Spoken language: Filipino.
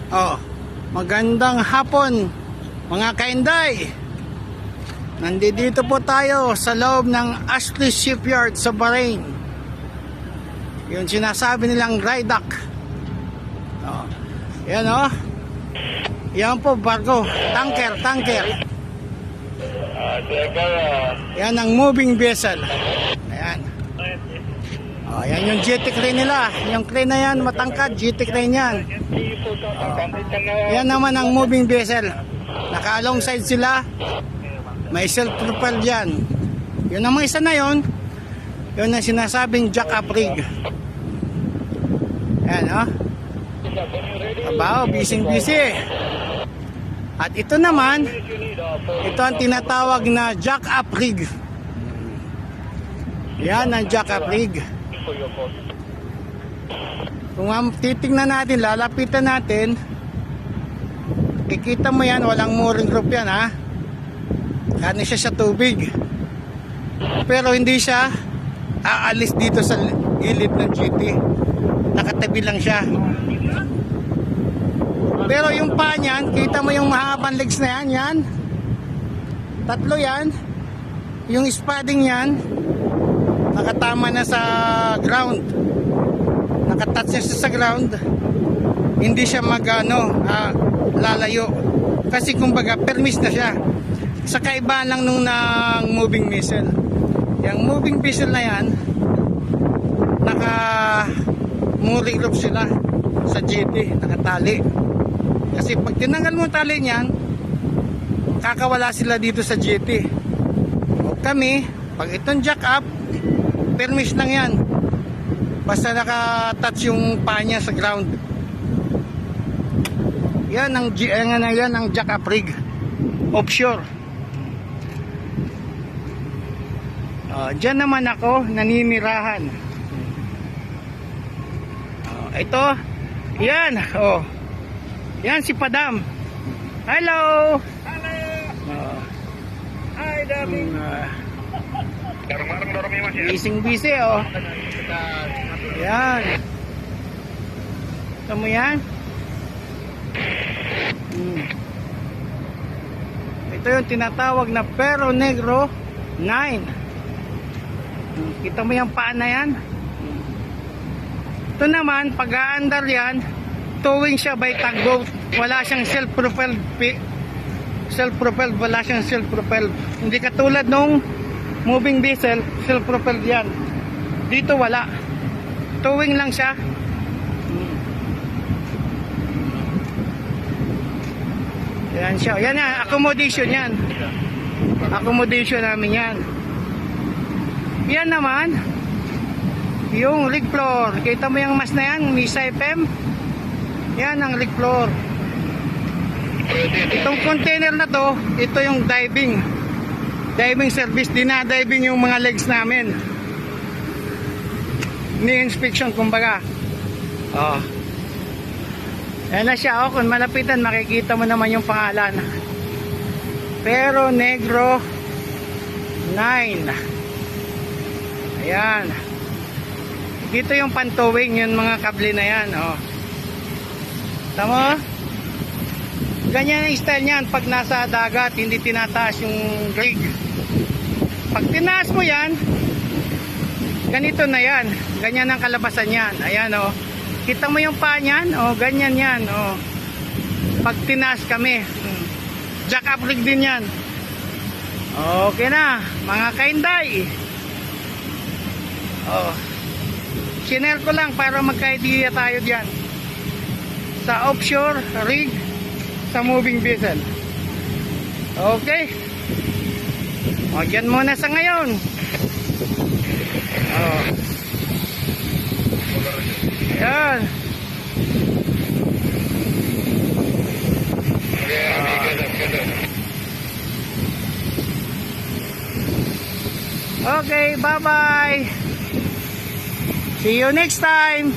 Oh, magandang hapon mga kainday. Nandito po tayo sa loob ng Ashley Shipyard sa Bahrain. Yung sinasabi nilang dry dock. Oh, yan oh. Yan po barko, tanker. Yan ang moving vessel. Ayan. Oh, yan yung GT crane nila. Yung crane na yan, matangkad, GT crane yan. Oh. Yan naman ang moving vessel. Naka-alongside sila. May self-propelled yan. Yun naman isa na yun. Yun ang sinasabing jack-up rig. Ayan, oh. Abaw, busy. At ito naman, ito ang tinatawag na jack-up rig. Yan ang jack-up rig. Kung titignan natin, lalapitan natin, kikita mo yan, walang mooring rope yan ha. Kano siya sa tubig. Pero hindi siya aalis dito sa gilid ng GT. Nakatabi lang siya. Pero yung paa niyan, kita mo yung mahabang legs na yan. Tatlo yan. Yung spading yan, nakatama na sa ground. Nakatouch na sa ground. Hindi siya lalayo. Kasi kumbaga permis na siya. Sa kaibaan lang nung moving vessel. Yung moving vessel na yan, naka mooring rope sila sa GT, nakatali. Kasi pag tinanggal mo tali niyan, kakawala sila dito sa GT. O kami, pag itong jack up, permis lang yan. Basta nakatouch yung paa niya sa ground. Yan ang jack up rig. Offshore. Diyan naman ako naninirahan. Ito, yan. Yan si Padam. Hello. Hi, darling. Busy oh. Yan. Ito mo yan. Ito yung tinatawag na Perro Negro 9. Kita mo yung paa na yan. Ito naman, pag-aandar yan, towing siya by tugboat. Wala siyang self-propelled. Wala siyang self-propelled. Hindi katulad nung moving vessel, self-propelled yan. Dito wala. Towing lang siya. Yan siya. Yan yan, accommodation yan. Accommodation namin yan. Yan naman, yung rig floor. Kita mo yung mas na yan, Misa FM. Yan ang rig floor. Itong container na to, ito yung diving service. Dinadiving yung mga legs namin. Ni-inspection kumbaga. Yan na siya. Kung malapitan, makikita mo naman yung pangalan. Perro Negro 9. Ayan. Dito yung pantowing, yung mga kable na yan. Tama? Ganyan ang style niyan pag nasa dagat, hindi tinataas yung rig. Pag tinaas mo yan, ganito na yan. Ganyan ang kalabasan yan. Ayan o. Kita mo yung paa niyan? Ganyan yan. Pag tinaas kami. Jack up rig din yan. Okay na, mga kainday. Sinare ko lang para magka-idea tayo diyan sa offshore rig sa moving vessel. Okay, dyan muna sa ngayon. Yan. Okay, bye bye. See you next time.